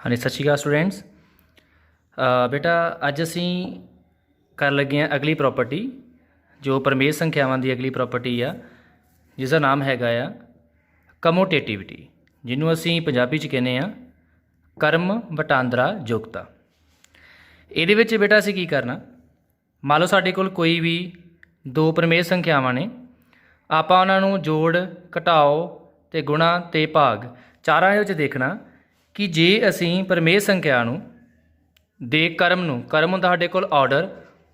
हाँ जी, सत श्री अकाल स्टूडेंट्स। बेटा अज असी कर लगे हैं अगली प्रॉपर्टी जो परमेय संख्यावां की अगली प्रॉपर्टी आ जिसका नाम हैगा आ कमोटेटिविटी, जिन्हों असी पंजाबी च कहने आ कर्म वटांदरा योगता। ये बेटा असी की करना, मान लो साडे कोल कोई भी दो परमेय संख्यावां ने, आपां उन्हां नूं जोड़ घटाओ ते गुणा ते भाग चारां दे विच देखना कि जे असी परमेय संख्या नूं दे कर्म नूं, कर्म हुंदा साडे कोल ऑर्डर,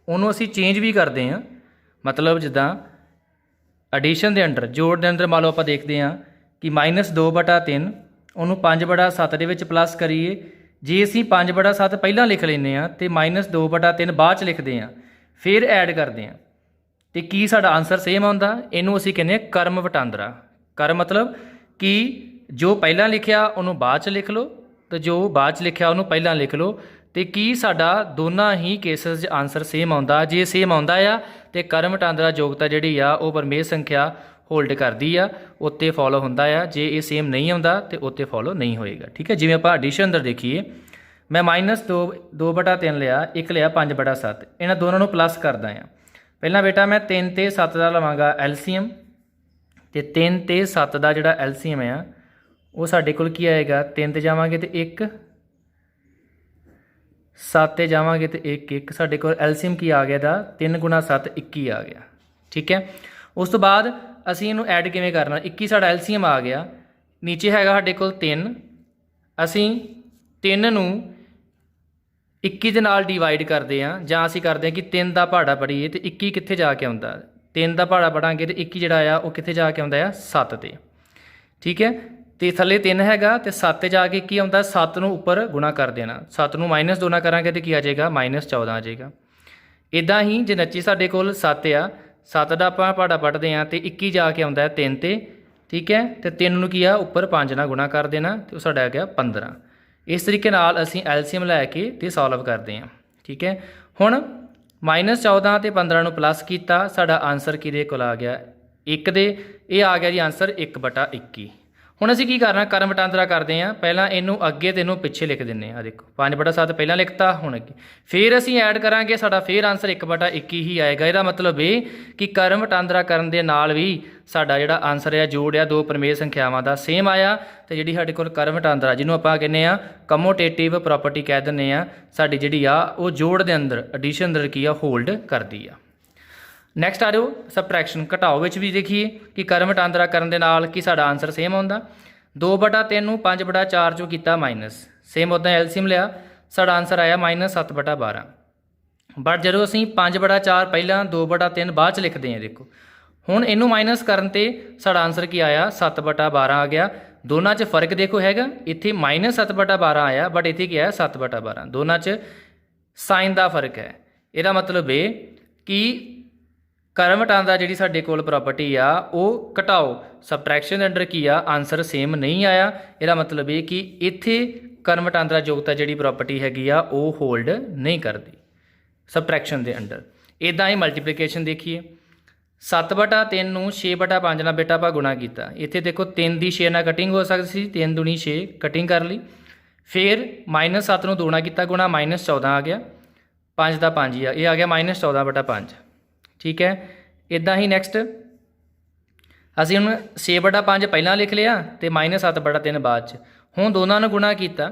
उहनूं असी चेंज भी करते हैं। मतलब जिद्दां एडिशन के अंडर, जोड़ के अंदर मान लो आपां देखते हैं कि -2/3 उहनूं 5/7 दे विच प्लस करिए। जे असी 5/7 पहलां लिख लैंदे आ ते -2/3 बाद च लिखते हैं, फिर ऐड करते हैं तो की साडा आंसर सेम आउंदा। इहनूं असी कहने कर्म वटांदरा। कर्म मतलब कि जो पहला लिखिया उन्होंने बाद च लिख लो, तो जो बाद च लिखिया उन्होंने पहला लिख लो, तो की साडा दोनों ही केसिस आंसर सेम आउंदा। जे सेम आउंदा आ तो कर्म वटांदरा योगता जिहड़ी आ वो परमेय संख्या होल्ड करती आ, उत्ते फॉलो हुंदा आ। जे ये सेम नहीं आउंदा तो उत्ते फॉलो नहीं होएगा। ठीक है, जिवें आपां एडिशन अंदर देखिए, मैं -2/3 लिया, एक लिया 5/7, इन्हां दोनों नूं प्लस करदा आ। पहलां बेटा मैं 3 ते 7 का लवांगा एलसीएम, तो 3 ते 7 का जिहड़ा एलसीएम आ वो साडे कोल की आएगा, 3 ते जावांगे तो 1, 7 ते जावांगे तो 1 साडे कोल एलसीएम की आ गया दा 3 × 7 21 आ गया। ठीक है, उस तो बाद असीं इहनूं ऐड किवें करना, 21 साडा एलसीएम आ गया, नीचे हैगा साडे कोल 3, असीं 3 नूं 21 दे नाल डिवाइड करते हैं, जां असीं करते हैं कि 3 का पहाड़ा पढ़ीए तो 21 कित्थे जाके आउंदा, 3 का पहाड़ा पढ़ांगे तो 21 जिहड़ा आ वो कित्थे जाके आउंदा आ 7 ते। ठीक है, तो थले 3 हैगा तो 7 जाके की आउंदा, 7 नूं उपर गुणा कर देना, 7 नूं -2 ना करांगे तो की आ जाएगा -14 आ जाएगा। इदां ही जे नच्ची साडे कोल 7 आ, 7 का आपां पहाड़ा पढ़ते हैं तो 21 जाके आउंदा 3 ते। ठीक है, तो 3 नूं की आ उपर 5 नाल गुणा कर देना, तो साडा आ गया 15। इस तरीके नाल असीं एलसीएम लैके ते सॉल्व करते हैं। ठीक है, हुण -14 ते 15 नूं प्लस कीता, साडा आंसर किहदे कोल आ गया 1 दे, ये आ गया जी आंसर 1/21। हुण असीं की करना, कर्म वटांदरा करते हैं, पहलां इनू अगे तो इनू पिछे लिख दिंदे आ। देखो 5/7 पहलां लिखता, हुण अगे फिर असीं ऐड करांगे, साडा फिर आंसर 1/21 ही आएगा। इहदा मतलब ये कि कर्म वटांदरा करन दे नाल भी साडा जिहड़ा आंसर है जोड़ आ दो परमेय संख्यावां दा सेम आया। तो जिहड़ी साडे कोल कर्म वटांदरा जिन्हों आपां कहने आ कमोटेटिव प्रॉपर्टी कह दिंदे आ, साडी जिहड़ी आ वो जोड़ दे अंदर एडिशन अंदर की आ होल्ड करदी आ। नैक्सट आ जाओ सबट्रैक्शन, घटाओ विच भी देखिए कि कर्म वटांदरा करन दे नाल कि साडा आंसर सेम आउंदा। 2/3 नूं 5/4 चों कीता माइनस, सेम उदां एलसीएम लिया, साडा आंसर आया -7/12। बट जदों असीं 5/4 पहलां 2/3 बाद च लिखते हैं, देखो हुण इनू माइनस करन ते साडा आंसर की आया 7/12 आ गया। दोनों च फर्क देखो हैगा, इत्थे -7/12 आया बट इत्थे की आया 7/12, दोनों च साइन का फर्क है। इहदा मतलब ये कि कर्म वटांदरा जिहड़ी साडे कोल प्रॉपर्टी आ वो घटाओ सबट्रैक्शन के अंडर की आ आंसर सेम नहीं आया। इहदा मतलब ये कि इत्थे कर्म वटांदरा योगता जिहड़ी प्रॉपर्टी हैगी आ वो होल्ड नहीं करती सबट्रैक्शन के अंडर। इदां ही मल्टीप्लीकेशन देखिए, 7/3 नूं 6/5 नाल बेटा आपां गुणा कीता, इत्थे देखो 3 दी 6 नाल कटिंग हो सकती सी, 3 दूनी 6 कटिंग कर ली, फिर -7 नूं 2 नाल कीता गुणा -14 आ गया, 5 का 5 ही आ गया -14/5। ठीक है, इदां ही नैक्सट असीं हुण 6/5 पहलां लिख लिया तो -7/3 बाद च, हुण दोनों ने गुणा किया,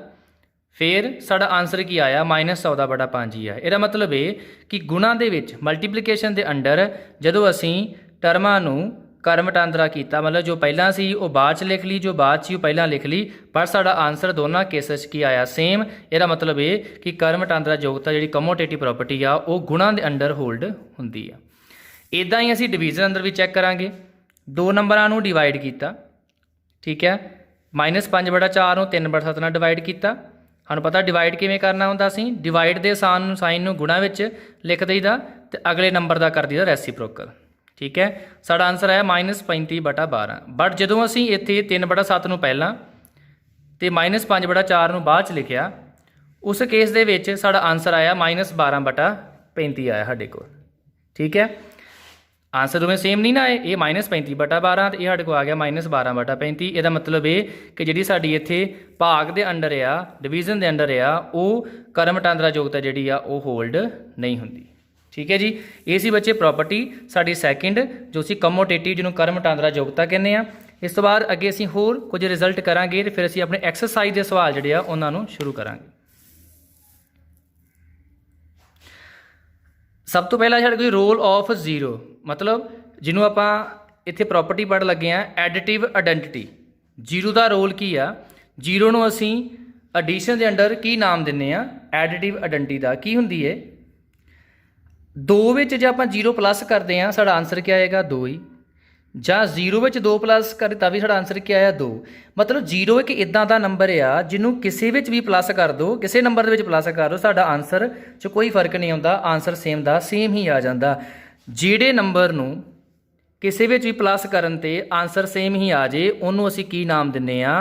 फिर साडा आंसर की आया -14/5 ही आ। इहदा मतलब ये कि गुणा दे विच मल्टीप्लीकेशन के अंडर जदों असीं टर्मां नूं कर्म वटांदरा कीता, मतलब जो पहलां सी वो बाद च लिख ली, जो बाद सी वो पहलां लिख ली, पर साडा आंसर दोनों केसेस की आया सेम। इहदा मतलब ये कि कर्म वटांदरा योगता जिहड़ी कमोटेटिव प्रॉपर्टी आ वो गुणा के अंडर होल्ड हुंदी आ। इदां ही असीं डिवीजन अंदर भी चैक करांगे, 2 नंबरां नूं डिवाइड किया। ठीक है, -5/4 नूं 3/7 नाल डिवाइड किया। सानूं पता डिवाइड किवें करना हुंदा, असीं डिवाइड दे साइन नूं गुणा विच लिख दईदा ते अगले नंबर का कर दईदा रेसिप्रोकल। ठीक है, साडा आंसर आया -35/12। बट जदों असीं इत्थे 3/7 नूं पहलां ते -5/4 नूं बाद च लिखिया, उस केस दे विच साडा आंसर आया -12/35 आया साडे कोल। ठीक है, आंसर दोवें सेम नहीं ना आए, ये -35/12 तो ये साढ़े को आ गया -12/35। ਇਹਦਾ ਮਤਲਬ ਇਹ ਕਿ ਜਿਹੜੀ ਸਾਡੀ ਇੱਥੇ ਭਾਗ ਦੇ ਅੰਡਰ ਆ, ਡਿਵੀਜ਼ਨ ਦੇ ਅੰਡਰ ਆ, ਉਹ ਕਰਮ ਵਟਾਂਦਰਾ ਯੋਗਤਾ ਜਿਹੜੀ ਆ ਉਹ ਹੋਲਡ ਨਹੀਂ ਹੁੰਦੀ। ਠੀਕ ਹੈ ਜੀ, ਇਹ ਸੀ ਬੱਚੇ ਪ੍ਰੋਪਰਟੀ ਸਾਡੀ ਸੈਕਿੰਡ, ਜੋ ਸੀ ਕਮੋਟੇਟਿਵ, ਜਿਹਨੂੰ ਕਰਮ ਵਟਾਂਦਰਾ ਯੋਗਤਾ ਕਹਿੰਦੇ ਆ। ਇਸ ਤੋਂ ਬਾਅਦ ਅੱਗੇ ਅਸੀਂ ਹੋਰ ਕੁਝ ਰਿਜ਼ਲਟ ਕਰਾਂਗੇ ਤੇ ਫਿਰ ਅਸੀਂ ਆਪਣੇ ਐਕਸਰਸਾਈਜ਼ ਦੇ ਸਵਾਲ ਜਿਹੜੇ ਆ ਉਹਨਾਂ ਨੂੰ ਸ਼ੁਰੂ ਕਰਾਂਗੇ। ਸਭ ਤੋਂ ਪਹਿਲਾਂ ਸਾਡੇ ਕੋਲ ਰੋਲ ਆਫ ਜ਼ੀਰੋ, ਮਤਲਬ ਜਿਹਨੂੰ ਆਪਾਂ ਇੱਥੇ ਪ੍ਰੋਪਰਟੀ ਪੜ੍ਹ ਲੱਗੇ ਆ ਐਡੀਟਿਵ ਆਇਡੈਂਟੀਟੀ। ਜ਼ੀਰੋ ਦਾ ਰੋਲ ਕੀ ਆ? ਜ਼ੀਰੋ ਨੂੰ ਅਸੀਂ ਐਡੀਸ਼ਨ ਦੇ ਅੰਡਰ ਕੀ ਨਾਮ ਦਿੰਦੇ ਆ? ਐਡੀਟਿਵ ਆਇਡੈਂਟੀਟੀ ਦਾ ਕੀ ਹੁੰਦੀ ਹੈ? 2 ਵਿੱਚ ਜੇ ਆਪਾਂ 0 ਪਲੱਸ ਕਰਦੇ ਆ ਸਾਡਾ ਆਨਸਰ ਕੀ ਆਏਗਾ? 2 ਹੀ। ਜਾਂ 0 ਵਿੱਚ 2 ਪਲੱਸ ਕਰੇ ਤਾਂ ਵੀ ਸਾਡਾ ਆਨਸਰ ਕੀ ਆਇਆ? 2। ਮਤਲਬ 0 ਇੱਕ ਇੱਦਾਂ ਦਾ ਨੰਬਰ ਆ ਜਿਹਨੂੰ ਕਿਸੇ ਵਿੱਚ ਵੀ ਪਲੱਸ ਕਰ ਦਿਓ, ਕਿਸੇ ਨੰਬਰ ਦੇ ਵਿੱਚ ਪਲੱਸ ਕਰ ਦਿਓ, ਸਾਡਾ ਆਨਸਰ 'ਚ ਕੋਈ ਫਰਕ ਨਹੀਂ ਆਉਂਦਾ, ਆਨਸਰ ਸੇਮ ਦਾ ਸੇਮ ਹੀ ਆ ਜਾਂਦਾ। ਜਿਹੜੇ ਨੰਬਰ ਨੂੰ ਕਿਸੇ ਵਿੱਚ ਵੀ ਪਲੱਸ ਕਰਨ 'ਤੇ ਆਨਸਰ ਸੇਮ ਹੀ ਆ ਜੇ ਉਹਨੂੰ ਅਸੀਂ ਕੀ ਨਾਮ ਦਿੰਦੇ ਆ?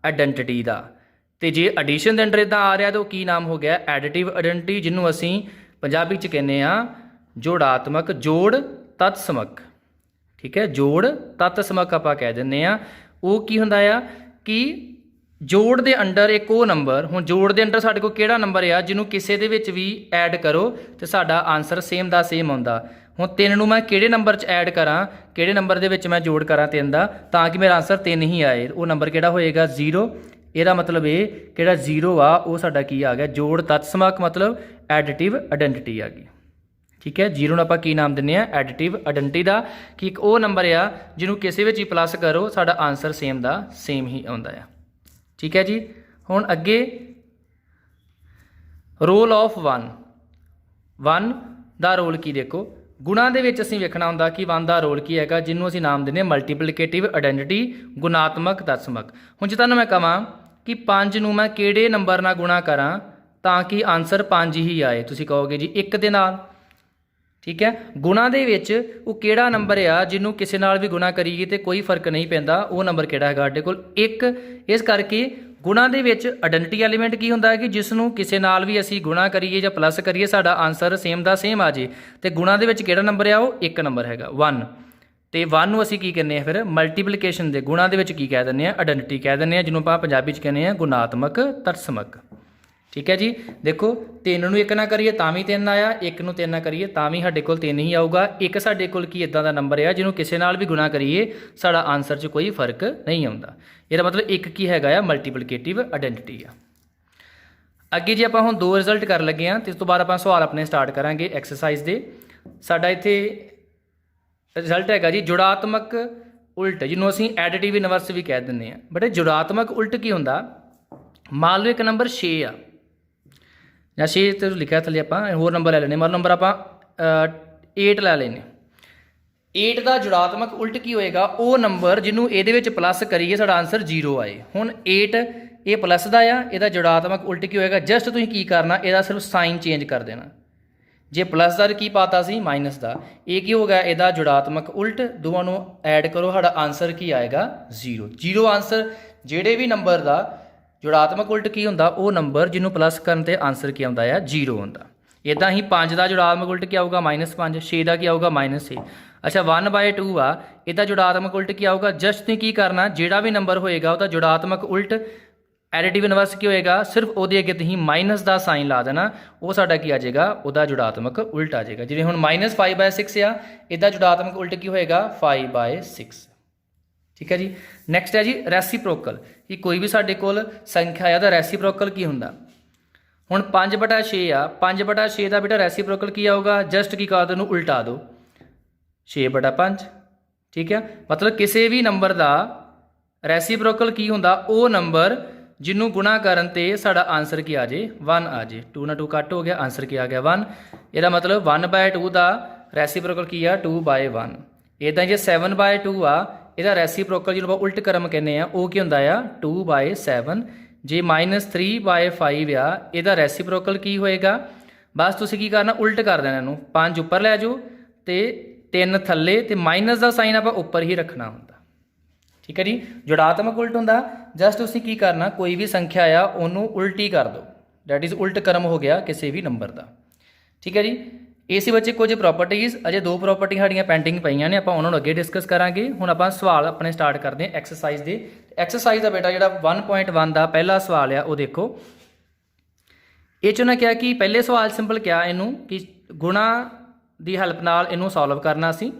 ਆਇਡੈਂਟੀਟੀ ਦਾ। ਅਤੇ ਜੇ ਐਡੀਸ਼ਨ ਦੇ ਅੰਡਰ ਇੱਦਾਂ ਆ ਰਿਹਾ ਤਾਂ ਉਹ ਕੀ ਨਾਮ ਹੋ ਗਿਆ? ਐਡੀਟਿਵ ਆਇਡੈਂਟੀਟੀ, ਜਿਹਨੂੰ ਅਸੀਂ ਪੰਜਾਬੀ 'ਚ ਕਹਿੰਦੇ ਆ ਜੋੜਾਤਮਕ, ਜੋੜ ਤੱਤ ਸਮਕ। ਠੀਕ ਹੈ, ਜੋੜ ਤੱਤ ਸਮਕ ਆਪਾਂ ਕਹਿ ਦਿੰਦੇ ਆ। ਉਹ ਕੀ ਹੁੰਦਾ ਆ ਕਿ ਜੋੜ ਦੇ ਅੰਡਰ ਇੱਕ ਉਹ ਨੰਬਰ, ਹੁਣ ਜੋੜ ਦੇ ਅੰਡਰ ਸਾਡੇ ਕੋਲ ਕਿਹੜਾ ਨੰਬਰ ਆ ਜਿਹਨੂੰ ਕਿਸੇ ਦੇ ਵਿੱਚ ਵੀ ਐਡ ਕਰੋ ਤੇ ਸਾਡਾ ਆਨਸਰ ਸੇਮ ਦਾ ਸੇਮ ਆਉਂਦਾ। ਹੁਣ 3 ਨੂੰ ਮੈਂ ਕਿਹੜੇ ਨੰਬਰ 'ਚ ਐਡ ਕਰਾਂ, ਕਿਹੜੇ ਨੰਬਰ ਦੇ ਵਿੱਚ ਮੈਂ ਜੋੜ ਕਰਾਂ 3 ਦਾ, ਤਾਂ ਕਿ ਮੇਰਾ ਆਨਸਰ 3 ਹੀ ਆਏ। ਉਹ ਨੰਬਰ ਕਿਹੜਾ ਹੋਏਗਾ? 0। ਇਹਦਾ ਮਤਲਬ ਇਹ ਕਿਹੜਾ 0 ਆ ਉਹ ਸਾਡਾ ਕੀ ਆ ਗਿਆ? ਜੋੜ ਤੱਤ ਸਮਕ, ਮਤਲਬ ਐਡੀਟਿਵ ਆਇਡੈਂਟੀਟੀ ਆ ਗਈ। ਠੀਕ ਹੈ, 0 ਨੂੰ ਆਪਾਂ ਕੀ ਨਾਮ ਦਿੰਦੇ ਆ? ਐਡੀਟਿਵ ਆਇਡੈਂਟੀਟੀ ਦਾ, ਕਿ ਇੱਕ ਉਹ ਨੰਬਰ ਆ ਜਿਹਨੂੰ ਕਿਸੇ ਵਿੱਚ ਹੀ ਪਲੱਸ ਕਰੋ ਸਾਡਾ ਆਨਸਰ ਸੇਮ ਦਾ ਸੇਮ ਹੀ ਆਉਂਦਾ ਆ। ਠੀਕ ਹੈ ਜੀ, ਹੁਣ ਅੱਗੇ ਰੋਲ ਆਫ 1। 1 ਦਾ ਰੋਲ ਕੀ? ਦੇਖੋ, ਗੁਣਾ ਦੇ ਵਿੱਚ ਅਸੀਂ ਵੇਖਣਾ ਹੁੰਦਾ ਕਿ 1 ਦਾ ਰੋਲ ਕੀ ਹੈਗਾ, ਜਿਹਨੂੰ ਅਸੀਂ ਨਾਮ ਦਿੰਦੇ ਹਾਂ ਮਲਟੀਪਲੀਕੇਟਿਵ ਆਇਡੈਂਟੀਟੀ, ਗੁਣਾਤਮਕ ਤਤਸਮਕ। ਹੁਣ ਜੇ ਤੁਹਾਨੂੰ ਮੈਂ ਕਹਾਂ ਕਿ 5 ਨੂੰ ਮੈਂ ਕਿਹੜੇ ਨੰਬਰ ਨਾਲ ਗੁਣਾ ਕਰਾਂ ਤਾਂ ਕਿ ਆਨਸਰ 5 ਹੀ ਆਏ, ਤੁਸੀਂ ਕਹੋਗੇ ਜੀ 1 ਦੇ ਨਾਲ। ਠੀਕ ਹੈ, ਗੁਣਾ ਦੇ ਵਿੱਚ ਉਹ ਕਿਹੜਾ ਨੰਬਰ ਆ ਜਿਹਨੂੰ ਕਿਸੇ ਨਾਲ ਵੀ ਗੁਣਾ ਕਰੀਏ ਤੇ ਕੋਈ ਫਰਕ ਨਹੀਂ ਪੈਂਦਾ, ਉਹ ਨੰਬਰ ਕਿਹੜਾ ਹੈਗਾ ਸਾਡੇ ਕੋਲ? 1। ਇਸ ਕਰਕੇ ਗੁਣਾ ਦੇ ਵਿੱਚ ਆਇਡੈਂਟੀਟੀ ਐਲੀਮੈਂਟ ਕੀ ਹੁੰਦਾ ਹੈ ਕਿ ਜਿਸ ਨੂੰ ਕਿਸੇ ਨਾਲ ਵੀ ਅਸੀਂ ਗੁਣਾ ਕਰੀਏ ਜਾਂ ਪਲੱਸ ਕਰੀਏ ਸਾਡਾ ਆਨਸਰ ਸੇਮ ਦਾ ਸੇਮ ਆ ਜੇ। ਤੇ ਗੁਣਾ ਦੇ ਵਿੱਚ ਕਿਹੜਾ ਨੰਬਰ ਆ? ਉਹ 1 ਨੰਬਰ ਹੈਗਾ, 1। ਤੇ 1 ਨੂੰ ਅਸੀਂ ਕੀ ਕਹਿੰਦੇ ਆ ਫਿਰ? ਮਲਟੀਪਲੀਕੇਸ਼ਨ ਦੇ ਗੁਣਾ ਦੇ ਵਿੱਚ ਕੀ ਕਹਿ ਦਿੰਦੇ ਆ? ਆਇਡੈਂਟੀਟੀ ਕਹਿ ਦਿੰਦੇ ਆ, ਜਿਹਨੂੰ ਆਪਾਂ ਪੰਜਾਬੀ 'ਚ ਕਹਿੰਦੇ ਆ ਗੁਣਾਤਮਕ ਤਤਸਮਕ। ਠੀਕ ਹੈ ਜੀ, ਦੇਖੋ 3 ਨੂੰ 1 ਨਾ ਕਰੀਏ ਤਾਂ ਵੀ 3 ਆਇਆ, 1 ਨੂੰ 3 ਨਾ ਕਰੀਏ ਤਾਂ ਵੀ ਸਾਡੇ ਕੋਲ 3 ਹੀ ਆਊਗਾ। 1 ਸਾਡੇ ਕੋਲ ਕੀ ਇੱਦਾਂ ਦਾ ਨੰਬਰ ਆ ਜਿਹਨੂੰ ਕਿਸੇ ਨਾਲ ਵੀ ਗੁਣਾ ਕਰੀਏ ਸਾਡਾ ਆਨਸਰ 'ਚ ਕੋਈ ਫਰਕ ਨਹੀਂ ਆਉਂਦਾ। ਇਹਦਾ ਮਤਲਬ 1 ਕੀ ਹੈਗਾ ਆ? ਮਲਟੀਪਲੀਕੇਟਿਵ ਆਇਡੈਂਟੀਟੀ ਆ। ਅੱਗੇ ਜੇ ਆਪਾਂ ਹੁਣ 2 ਰਿਜ਼ਲਟ ਕਰਨ ਲੱਗੇ ਹਾਂ ਤੇ ਇਸ ਤੋਂ ਬਾਅਦ ਆਪਾਂ ਸਵਾਲ ਆਪਣੇ ਸਟਾਰਟ ਕਰਾਂਗੇ ਐਕਸਰਸਾਈਜ਼ ਦੇ। ਸਾਡਾ ਇੱਥੇ ਰਿਜ਼ਲਟ ਹੈਗਾ ਜੀ ਜੁੜਾਤਮਕ ਉਲਟ, ਜਿਹਨੂੰ ਅਸੀਂ ਐਡੀਟਿਵ ਇਨਵਰਸ ਵੀ ਕਹਿ ਦਿੰਦੇ ਹਾਂ। ਬਟ ਇਹ ਜੁੜਾਤਮਕ ਉਲਟ ਕੀ ਹੁੰਦਾ? ਮੰਨ ਲਓ ਇੱਕ ਨੰਬਰ 6 ਆ ਜਾਂ 6 ਤੇ ਲਿਖਿਆ ਥੱਲੇ, ਆਪਾਂ ਹੋਰ ਨੰਬਰ ਲੈ ਲੈਣੇ, ਮੰਨ ਲਓ ਨੰਬਰ ਆਪਾਂ 8 ਲੈ ਲੈਣੇ। 8 ਦਾ ਜੁੜਾਤਮਕ ਉਲਟ ਕੀ ਹੋਏਗਾ? ਉਹ ਨੰਬਰ ਜਿਹਨੂੰ ਇਹਦੇ ਵਿੱਚ ਪਲੱਸ ਕਰੀਏ ਸਾਡਾ ਆਨਸਰ 0 ਆਏ। ਹੁਣ 8 ਇਹ ਪਲੱਸ ਦਾ ਆ, ਇਹਦਾ ਜੁੜਾਤਮਕ ਉਲਟ ਕੀ ਹੋਏਗਾ? ਜਸਟ ਤੁਸੀਂ ਕੀ ਕਰਨਾ, ਇਹਦਾ ਸਿਰਫ ਸਾਈਨ ਚੇਂਜ ਕਰ ਦੇਣਾ। ਜੇ ਪਲੱਸ ਦਾ ਕੀ ਪਾਤਾ ਸੀ? ਮਾਈਨਸ ਦਾ। ਇਹ ਕੀ ਹੋ ਗਿਆ? ਇਹਦਾ ਜੁੜਾਤਮਕ ਉਲਟ। ਦੋਵਾਂ ਨੂੰ ਐਡ ਕਰੋ, ਸਾਡਾ ਆਨਸਰ ਕੀ ਆਏਗਾ? 0। 0 ਆਨਸਰ। ਜਿਹੜੇ ਵੀ ਨੰਬਰ ਦਾ ਜੁੜਾਤਮਕ ਉਲਟ ਕੀ ਹੁੰਦਾ? ਉਹ ਨੰਬਰ ਜਿਹਨੂੰ ਪਲੱਸ ਕਰਨ 'ਤੇ ਆਨਸਰ ਕੀ ਆਉਂਦਾ ਆ? 0 ਆਉਂਦਾ। ਇੱਦਾਂ ਹੀ 5 ਦਾ ਜੁੜਾਤਮਕ ਉਲਟ ਕੀ ਆਊਗਾ? -5। 6 ਦਾ ਕੀ ਆਊਗਾ? -6। ਅੱਛਾ 1/2 ਆ, ਇਹਦਾ ਜੁੜਾਤਮਕ ਉਲਟ ਕੀ ਆਊਗਾ? ਜਸਟ ਤੁਸੀਂ ਕੀ ਕਰਨਾ, ਜਿਹੜਾ ਵੀ ਨੰਬਰ ਹੋਏਗਾ ਉਹਦਾ ਜੁੜਾਤਮਕ ਉਲਟ ਐਡੀਟਿਵ ਇਨਵਰਸ ਕੀ ਹੋਏਗਾ? ਸਿਰਫ ਉਹਦੇ ਅੱਗੇ ਤੁਸੀਂ ਮਾਈਨਸ ਦਾ ਸਾਈਨ ਲਾ ਦੇਣਾ, ਉਹ ਸਾਡਾ ਕੀ ਆ ਜਾਏਗਾ? ਉਹਦਾ ਜੁੜਾਤਮਕ ਉਲਟ ਆ ਜਾਏਗਾ। ਜਿਵੇਂ ਹੁਣ -5/6 ਆ, ਇਹਦਾ ਜੁੜਾਤਮਕ ਉਲਟ ਕੀ ਹੋਏਗਾ? 5/6। ਠੀਕ ਹੈ ਜੀ, ਨੈਕਸਟ ਹੈ ਜੀ ਰੈਸੀਪ੍ਰੋਕਲ, ਕਿ ਕੋਈ ਵੀ ਸਾਡੇ ਕੋਲ ਸੰਖਿਆ ਆ ਉਹਦਾ ਰੈਸੀਪ੍ਰੋਕਲ ਕੀ ਹੁੰਦਾ? ਹੁਣ 5/6 ਆ, 5/6 ਦਾ ਬੇਟਾ ਰੈਸੀਪ੍ਰੋਕਲ ਕੀ ਆਊਗਾ? ਜਸਟ ਕੀ ਕਰ ਦਿਓ, ਉਹਨੂੰ ਉਲਟਾ ਦਿਓ, 6/5। ਠੀਕ ਹੈ, ਮਤਲਬ ਕਿਸੇ ਵੀ ਨੰਬਰ ਦਾ ਰੈਸੀਪ੍ਰੋਕਲ ਕੀ ਹੁੰਦਾ? ਉਹ ਨੰਬਰ ਜਿਹਨੂੰ ਗੁਣਾ ਕਰਨ 'ਤੇ ਸਾਡਾ ਆਨਸਰ ਕੀ ਆ ਜੇ? 1 ਆ ਜੇ। 2 ਨਾਲ 2 ਕੱਟ ਹੋ ਗਿਆ, ਆਨਸਰ ਕੀ ਆ ਗਿਆ? 1। ਇਹਦਾ ਮਤਲਬ 1/2 ਦਾ ਰੈਸੀਪ੍ਰੋਕਲ ਕੀ ਆ? 2/1। ਇੱਦਾਂ ਜੇ 7/2 ਆ, ਇਹਦਾ ਰੈਸੀਪ੍ਰੋਕਲ ਜਿਹਨੂੰ ਆਪਾਂ ਉਲਟ ਕਰਮ ਕਹਿੰਦੇ ਆ ਉਹ ਕੀ ਹੁੰਦਾ ਆ? 2/7। ਜੇ -3/5 ਆ, ਇਹਦਾ ਰੈਸੀਪ੍ਰੋਕਲ ਕੀ ਹੋਏਗਾ? ਬਸ ਤੁਸੀਂ ਕੀ ਕਰਨਾ, ਉਲਟ ਕਰ ਦੇਣਾ ਇਹਨੂੰ, 5 ਉੱਪਰ ਲੈ ਜਾਓ ਤੇ 3 ਥੱਲੇ, ਤੇ ਮਾਈਨਸ ਦਾ ਸਾਈਨ ਆਪਾਂ ਉੱਪਰ ਹੀ ਰੱਖਣਾ ਹੁੰਦਾ। ਠੀਕ ਹੈ ਜੀ, ਜੁੜਾਤਮਕ ਉਲਟ ਹੁੰਦਾ ਜਸਟ ਤੁਸੀਂ ਕੀ ਕਰਨਾ, ਕੋਈ ਵੀ ਸੰਖਿਆ ਆ ਉਹਨੂੰ ਉਲਟੀ ਕਰ ਦਿਓ, ਡੈਟ ਇਜ਼ ਉਲਟ ਕਰਮ ਹੋ ਗਿਆ ਕਿਸੇ ਵੀ ਨੰਬਰ ਦਾ। ਠੀਕ ਹੈ ਜੀ, ਇਹ ਸੀ ਬੱਚੇ ਕੁਝ ਪ੍ਰੋਪਰਟੀਜ਼। ਅਜੇ 2 ਪ੍ਰੋਪਰਟੀ ਸਾਡੀਆਂ ਪੈਂਡਿੰਗ ਪਈਆਂ ਨੇ, ਆਪਾਂ ਉਹਨਾਂ ਨੂੰ ਅੱਗੇ ਡਿਸਕਸ ਕਰਾਂਗੇ। ਹੁਣ ਆਪਾਂ ਸਵਾਲ ਆਪਣੇ ਸਟਾਰਟ ਕਰਦੇ ਹਾਂ ਐਕਸਰਸਾਈਜ਼ ਦੇ। ਐਕਸਰਸਾਈਜ਼ ਦਾ ਬੇਟਾ ਜਿਹੜਾ 1.1 ਦਾ ਪਹਿਲਾ ਸਵਾਲ ਆ ਉਹ ਦੇਖੋ। ਇਹ 'ਚ ਉਹਨਾਂ ਕਿਹਾ ਕਿ ਪਹਿਲੇ ਸਵਾਲ ਸਿੰਪਲ ਕਿਹਾ ਇਹਨੂੰ ਕਿ ਗੁਣਾ ਦੀ ਹੈਲਪ ਨਾਲ ਇਹਨੂੰ ਸੋਲਵ ਕਰਨਾ ਸੀ।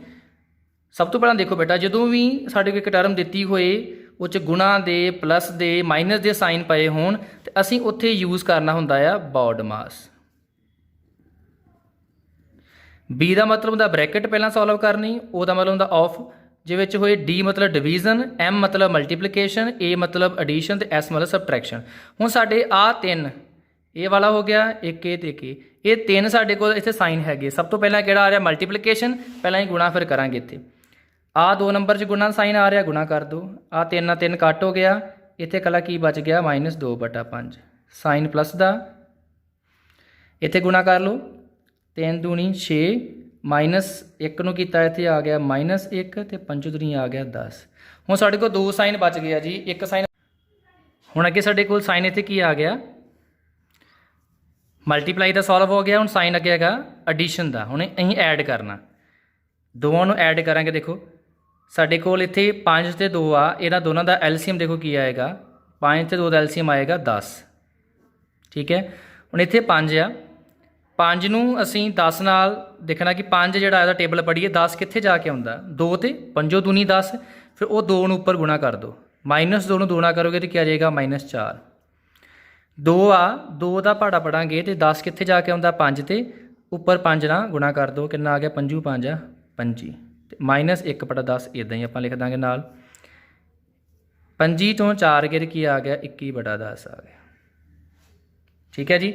ਸਭ ਤੋਂ ਪਹਿਲਾਂ ਦੇਖੋ ਬੇਟਾ, ਜਦੋਂ ਵੀ ਸਾਡੇ ਕੋਲ ਇੱਕ ਟਰਮ ਦਿੱਤੀ ਹੋਏ ਉਹ 'ਚ ਗੁਣਾ ਦੇ, ਪਲੱਸ ਦੇ, ਮਾਈਨਸ ਦੇ ਸਾਈਨ ਪਏ ਹੋਣ ਤੇ ਅਸੀਂ ਉੱਥੇ ਯੂਜ਼ ਕਰਨਾ ਹੁੰਦਾ ਆ ਬੌਡ ਮਾਸ। ਬੀ ਦਾ ਮਤਲਬ ਹੁੰਦਾ ਬ੍ਰੈਕਟ ਪਹਿਲਾਂ ਸੋਲਵ ਕਰਨੀ, ਉਹ ਦਾ ਮਤਲਬ ਹੁੰਦਾ ਆਫ, ਜੇ ਵਿੱਚ ਹੋਏ ਡੀ ਮਤਲਬ ਡਿਵੀਜ਼ਨ, ਐਮ ਮਤਲਬ ਮਲਟੀਪਲੀਕੇਸ਼ਨ, ਏ ਮਤਲਬ ਐਡੀਸ਼ਨ ਤੇ ਐਸ ਮਤਲਬ ਸਬਟਰੈਕਸ਼ਨ। ਹੁਣ ਸਾਡੇ ਆ 3 ਇਹ ਵਾਲਾ ਹੋ ਗਿਆ, ਇੱਕ ਇਹ ਤੇ ਇੱਕ ਇਹ 3 ਸਾਡੇ ਕੋਲ ਇੱਥੇ ਸਾਈਨ ਹੈਗੇ। ਸਭ ਤੋਂ ਪਹਿਲਾਂ ਕਿਹੜਾ ਆ ਰਿਹਾ ਮਲਟੀਪਲੀਕੇਸ਼ਨ, ਪਹਿਲਾਂ ਹੀ ਗੁਣਾ ਫਿਰ ਕਰਾਂਗੇ। ਇੱਥੇ ਆ 2 ਨੰਬਰ 'ਚ ਗੁਣਾ ਸਾਈਨ ਆ ਰਿਹਾ, ਗੁਣਾ ਕਰ ਦਿਓ। ਆ 3 ਨਾਲ 3 ਕੱਟ ਹੋ ਗਿਆ, ਇੱਥੇ ਕਲਾ ਕੀ ਬਚ ਗਿਆ -2/5 ਸਾਈਨ ਪਲੱਸ ਦਾ, ਇੱਥੇ ਗੁਣਾ ਕਰ ਲਓ। 3 ਦੂਣੀ 6 -1 ਨੂੰ ਕੀਤਾ, ਇੱਥੇ ਆ ਗਿਆ -1 ਤੇ 5 ਦੂਣੀ ਆ ਗਿਆ 10। ਹੁਣ ਸਾਡੇ ਕੋਲ 2 ਸਾਈਨ ਬਚ ਗਿਆ ਜੀ, ਇੱਕ ਸਾਈਨ। ਹੁਣ ਅੱਗੇ ਸਾਡੇ ਕੋਲ ਸਾਈਨ ਇੱਥੇ ਕੀ ਆ ਗਿਆ ਮਲਟੀਪਲਾਈ ਦਾ ਸੋਲਵ ਹੋ ਗਿਆ। ਹੁਣ ਸਾਈਨ ਅੱਗੇ ਹੈਗਾ ਐਡੀਸ਼ਨ ਦਾ, ਹੁਣ ਅਸੀਂ ਐਡ ਕਰਨਾ, ਦੋਵਾਂ ਨੂੰ ਐਡ ਕਰਾਂਗੇ। ਦੇਖੋ ਸਾਡੇ ਕੋਲ ਇੱਥੇ 5 ਤੇ 2 ਆ, ਇਹਨਾਂ ਦੋਨਾਂ ਦਾ ਐਲਸੀਐਮ ਦੇਖੋ ਕੀ ਆਏਗਾ, 5 ਤੇ 2 ਦਾ ਐਲਸੀਐਮ ਆਏਗਾ 10। ਠੀਕ ਹੈ, ਹੁਣ ਇੱਥੇ 5 ਆ, 5 ਨੂੰ ਅਸੀਂ 10 ਨਾਲ ਦੇਖਣਾ ਕਿ 5 ਜਿਹੜਾ ਇਹਦਾ ਟੇਬਲ ਪੜ੍ਹੀਏ 10 ਕਿੱਥੇ ਜਾ ਕੇ ਆਉਂਦਾ, 2 ਤੇ 5 ਦੂਣੀ 10, ਫਿਰ ਉਹ 2 ਨੂੰ ਉੱਪਰ ਗੁਣਾ ਕਰ ਦਿਓ, -2 ਨੂੰ ਗੁਣਾ ਕਰੋਗੇ ਤਾਂ ਕੀ ਆ ਜਾਏਗਾ -4। 2 ਆ, 2 ਦਾ ਪਹਾੜਾ ਪੜਾਂਗੇ ਤੇ 10 ਕਿੱਥੇ ਜਾ ਕੇ ਆਉਂਦਾ 5 ਤੇ ਉੱਪਰ 5 ਨਾਲ ਗੁਣਾ ਕਰ ਦਿਓ, ਕਿੰਨਾ ਆ ਗਿਆ 5 5 25 ਤੇ -1/10 ਇੱਦਾਂ ਹੀ ਆਪਾਂ ਲਿਖ ਦਾਂਗੇ ਨਾਲ। 25 ਤੋਂ 4 ਗਿਰ ਕੀ ਆ ਗਿਆ 21/10 ਆ ਗਿਆ। ਠੀਕ ਹੈ ਜੀ,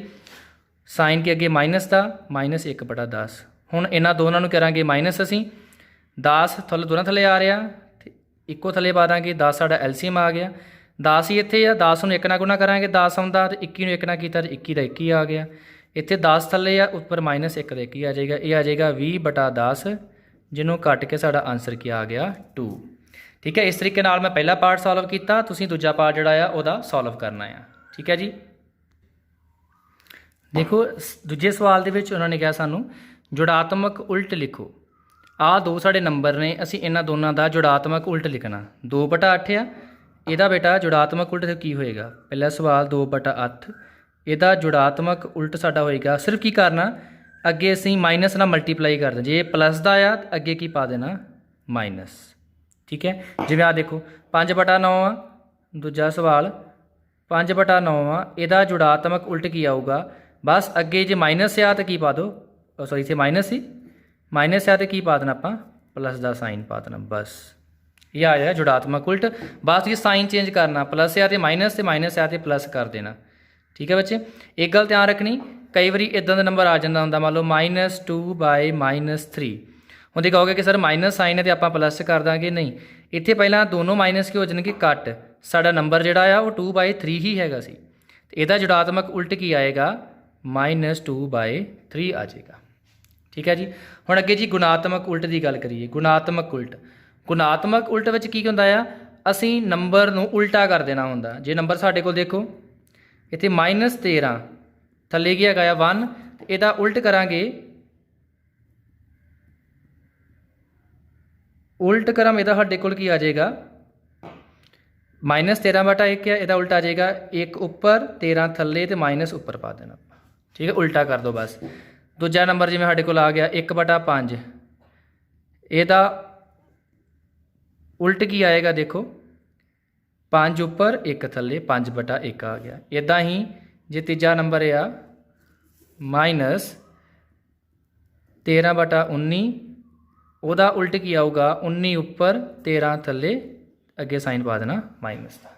ਸਾਈਨ ਕੇ ਅੱਗੇ ਮਾਈਨਸ ਦਾ -1/10। ਹੁਣ ਇਹਨਾਂ ਦੋਨਾਂ ਨੂੰ ਕਰਾਂਗੇ ਮਾਈਨਸ ਅਸੀਂ, 10 ਥੱਲੇ ਦੋਨਾਂ ਥੱਲੇ ਆ ਰਿਹਾ ਤੇ ਇੱਕੋ ਥੱਲੇ ਪਾ ਦਾਂਗੇ, 10 ਸਾਡਾ ਐਲਸੀਐਮ ਆ ਗਿਆ। 10 ਹੀ ਇੱਥੇ ਆ, 10 ਨੂੰ 1 ਨਾਲ ਗੁਣਾ ਕਰਾਂਗੇ 10 ਆਉਂਦਾ ਤੇ 21 ਨੂੰ 1 ਨਾਲ ਕੀਤਾ ਤੇ 21 ਦਾ 21 ਆ ਗਿਆ। ਇੱਥੇ 10 ਥੱਲੇ ਆ, ਉੱਪਰ -1 ਦਾ 21 ਆ ਜਾਏਗਾ। ਇਹ ਆ ਜਾਏਗਾ 20/10, ਜਿਹਨੂੰ ਕੱਟ ਕੇ ਸਾਡਾ ਆਨਸਰ ਕੀ ਆ ਗਿਆ 2। ਠੀਕ ਹੈ, ਇਸ ਤਰੀਕੇ ਨਾਲ ਮੈਂ ਪਹਿਲਾ ਪਾਰਟ ਸੋਲਵ ਕੀਤਾ, ਤੁਸੀਂ ਦੂਜਾ ਪਾਰਟ ਜਿਹੜਾ ਆ ਉਹਦਾ ਸੋਲਵ ਕਰਨਾ ਆ। ਠੀਕ ਹੈ ਜੀ, ਦੇਖੋ ਦੂਜੇ ਸਵਾਲ ਦੇ ਵਿੱਚ ਉਹਨਾਂ ਨੇ ਕਿਹਾ ਸਾਨੂੰ ਜੁੜਾਤਮਕ ਉਲਟ ਲਿਖੋ। ਆਹ 2 ਸਾਡੇ ਨੰਬਰ ਨੇ, ਅਸੀਂ ਇਹਨਾਂ ਦੋਨਾਂ ਦਾ ਜੁੜਾਤਮਕ ਉਲਟ ਲਿਖਣਾ। 2/8 ਆ, ਇਹਦਾ ਬੇਟਾ ਜੁੜਾਤਮਕ ਉਲਟ ਕੀ ਹੋਏਗਾ, ਪਹਿਲਾ ਸਵਾਲ 2/8, ਇਹਦਾ ਜੁੜਾਤਮਕ ਉਲਟ ਸਾਡਾ ਹੋਏਗਾ। ਸਿਰਫ ਕੀ ਕਰਨਾ, ਅੱਗੇ ਅਸੀਂ ਮਾਈਨਸ ਨਾਲ ਮਲਟੀਪਲਾਈ ਕਰ ਦੇਣਾ, ਜੇ ਪਲੱਸ ਦਾ ਆ ਅੱਗੇ ਕੀ ਪਾ ਦੇਣਾ ਮਾਈਨਸ। ਠੀਕ ਹੈ, ਜਿਵੇਂ ਆ ਦੇਖੋ 5/9 ਆ, ਦੂਜਾ ਸਵਾਲ 5/9 ਆ, ਇਹਦਾ ਜੁੜਾਤਮਕ ਉਲਟ ਕੀ ਆਊਗਾ, ਬਸ ਅੱਗੇ ਜੇ ਮਾਈਨਸ ਆ ਤਾਂ ਕੀ ਪਾ ਦਿਓ, ਸੌਰੀ ਇੱਥੇ ਮਾਈਨਸ ਸੀ, ਮਾਈਨਸ ਆ ਤਾਂ ਕੀ ਪਾ ਦੇਣਾ ਆਪਾਂ ਪਲੱਸ ਦਾ ਸਾਈਨ ਪਾ ਦੇਣਾ, ਬਸ ਇਹ ਆ ਜਾਏਗਾ ਜੁੜਾਤਮਕ ਉਲਟ। ਬਸ ਇਹ ਸਾਈਨ ਚੇਂਜ ਕਰਨਾ, ਪਲੱਸ ਆ ਤੇ ਮਾਈਨਸ ਆ ਤੇ ਪਲੱਸ ਕਰ ਦੇਣਾ। ਠੀਕ ਹੈ ਬੱਚੇ, ਇੱਕ ਗੱਲ ਧਿਆਨ ਰੱਖਣੀ, ਕਈ ਵਾਰੀ ਇਦਾਂ ਦਾ ਨੰਬਰ ਆ ਜਾਂਦਾ ਹੁੰਦਾ, ਮੰਨ ਲਓ -2/-3। ਹੁਣ ਤੁਸੀਂ ਕਹੋਗੇ ਕਿ ਸਰ ਮਾਈਨਸ ਸਾਈਨ ਹੈ ਤੇ ਆਪਾਂ ਪਲੱਸ ਕਰ ਦਾਂਗੇ, ਨਹੀਂ, ਇੱਥੇ ਪਹਿਲਾਂ ਦੋਨੋਂ ਮਾਈਨਸ ਕੀ ਹੋ ਜਾਣਗੇ ਕੱਟ, ਸਾਡਾ ਨੰਬਰ ਜਿਹੜਾ ਆ ਉਹ 2/3 ਹੀ ਹੈਗਾ ਸੀ, ਤੇ ਇਹਦਾ ਜੁੜਾਤਮਕ ਉਲਟ ਕੀ ਆਏਗਾ -2/3 ਆ ਜਾਏਗਾ। ਠੀਕ ਹੈ ਜੀ, ਹੁਣ ਅੱਗੇ ਜੀ ਗੁਣਾਤਮਕ ਉਲਟ ਦੀ ਗੱਲ ਕਰੀਏ। ਗੁਣਾਤਮਕ ਉਲਟ ਵਿੱਚ ਕੀ ਹੁੰਦਾ ਆ, ਅਸੀਂ ਨੰਬਰ ਨੂੰ ਉਲਟਾ ਕਰ ਦੇਣਾ ਹੁੰਦਾ। ਜੇ ਨੰਬਰ ਸਾਡੇ ਕੋਲ ਦੇਖੋ ਇੱਥੇ -13 ਥੱਲੇ ਕੀ ਹੈਗਾ ਆ 1, ਇਹਦਾ ਉਲਟ ਕਰਾਂਗੇ, ਉਲਟ ਕਰਾਂਗੇ ਇਹਦਾ ਸਾਡੇ ਕੋਲ ਕੀ ਆ ਜਾਏਗਾ -13/1 ਹੈ, ਇਹਦਾ ਉਲਟ ਆ ਜਾਏਗਾ 1 ਉੱਪਰ 13 ਥੱਲੇ ਤੇ ਮਾਈਨਸ ਉੱਪਰ ਪਾ ਦੇਣਾ। ਠੀਕ ਹੈ, ਉਲਟਾ ਕਰ ਦਿਓ ਬਸ। ਦੂਜਾ ਨੰਬਰ ਜਿਵੇਂ ਸਾਡੇ ਕੋਲ ਆ ਗਿਆ 1/5, ਇਹਦਾ ਉਲਟ ਕੀ ਆਏਗਾ ਦੇਖੋ 5 ਉੱਪਰ 1 ਥੱਲੇ 5/1 ਆ ਗਿਆ। ਇੱਦਾਂ ਹੀ ਜੇ ਤੀਜਾ ਨੰਬਰ ਆ -13/19, ਉਹਦਾ ਉਲਟ ਕੀ ਆਊਗਾ 19 ਉੱਪਰ 13 ਥੱਲੇ ਅੱਗੇ ਸਾਈਨ ਪਾ ਦੇਣਾ ਮਾਈਨਸ ਦਾ।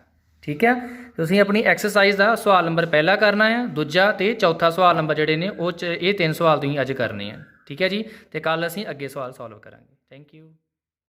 ਠੀਕ ਹੈ, ਤੁਸੀਂ ਆਪਣੀ ਐਕਸਰਸਾਈਜ਼ ਦਾ ਸਵਾਲ ਨੰਬਰ ਪਹਿਲਾ ਕਰਨਾ ਹੈ, ਦੂਜਾ ਤੇ ਚੌਥਾ ਸਵਾਲ ਨੰਬਰ ਜਿਹੜੇ ਨੇ ਉਹ 'ਚ ਇਹ 3 ਸਵਾਲ ਤੁਸੀਂ ਅੱਜ ਕਰਨੇ ਆ। ਠੀਕ ਹੈ ਜੀ, ਤੇ ਕੱਲ ਅਸੀਂ ਅੱਗੇ ਸਵਾਲ ਸੋਲਵ ਕਰਾਂਗੇ। Thank you.